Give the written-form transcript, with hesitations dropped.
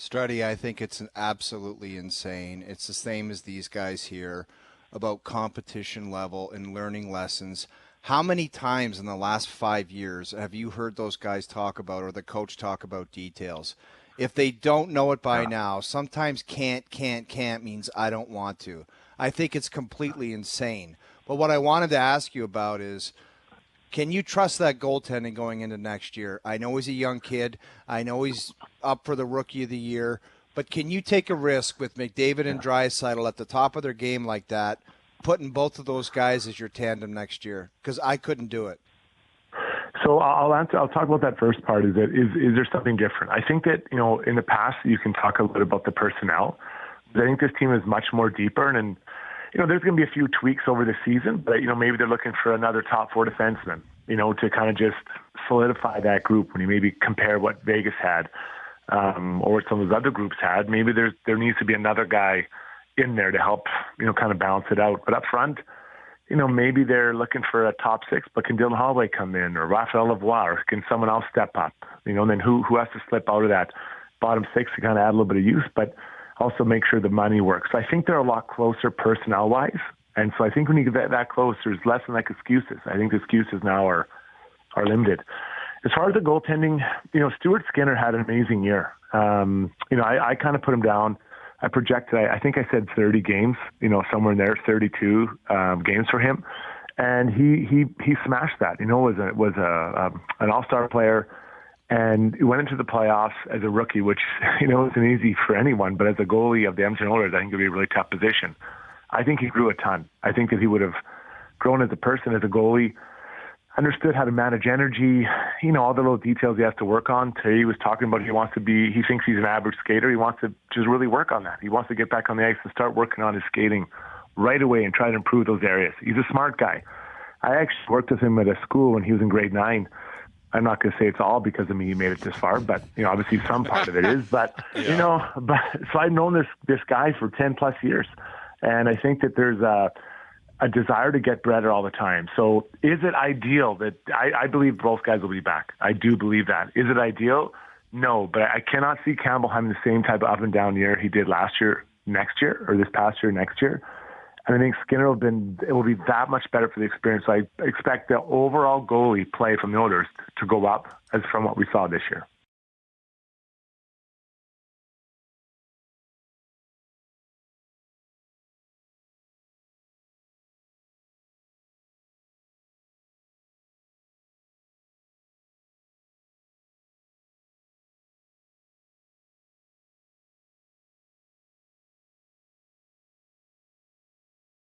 Struddy, I think it's absolutely insane. It's the same as these guys here about competition level and learning lessons. How many times in the last 5 years have you heard those guys talk about or the coach talk about details? If they don't know it by Yeah. now, sometimes can't means I don't want to. I think it's completely insane. But what I wanted to ask you about is, can you trust that goaltending going into next year? I know he's a young kid. I know he's up for the Rookie of the Year. But can you take a risk with McDavid and Draisaitl at the top of their game like that, putting both of those guys as your tandem next year? Because I couldn't do it. So I'll answer. I'll talk about that first part. Is there something different? I think that in the past you can talk a little about the personnel. But I think this team is much more deeper, and there's going to be a few tweaks over the season. But maybe they're looking for another top four defenseman. To kind of just solidify that group when you maybe compare what Vegas had or what some of those other groups had. Maybe there needs to be another guy in there to help kind of balance it out. But up front, maybe they're looking for a top six, but can Dylan Holloway come in, or Raphael Lavoie, or can someone else step up? And then who has to slip out of that bottom six to kind of add a little bit of use, but also make sure the money works. So I think they're a lot closer personnel-wise, and so I think when you get that close, there's less than excuses. I think the excuses now are limited. As far as the goaltending, Stuart Skinner had an amazing year. I kind of put him down. I projected, I think I said 30 games, somewhere in there, 32 games for him. And he smashed that, was an all-star player, and he went into the playoffs as a rookie, which, isn't easy for anyone, but as a goalie of the Edmonton Oilers, I think it would be a really tough position. I think he grew a ton. I think that he would have grown as a person, as a goalie, understood how to manage energy, all the little details he has to work on. Today he was talking about he thinks he's an average skater. He wants to just really work on that. He wants to get back on the ice and start working on his skating right away and try to improve those areas. He's a smart guy. I actually worked with him at a school when he was in grade 9. I'm not going to say it's all because of me he made it this far, but obviously some part of it is. But so I've known this guy for 10 plus years, and I think that there's a desire to get better all the time. So is it ideal that I believe both guys will be back? I do believe that. Is it ideal? No, but I cannot see Campbell having the same type of up and down year he did last year, next year, or this past year, next year. And I think Skinner will be that much better for the experience. So I expect the overall goalie play from the Oilers to go up as from what we saw this year.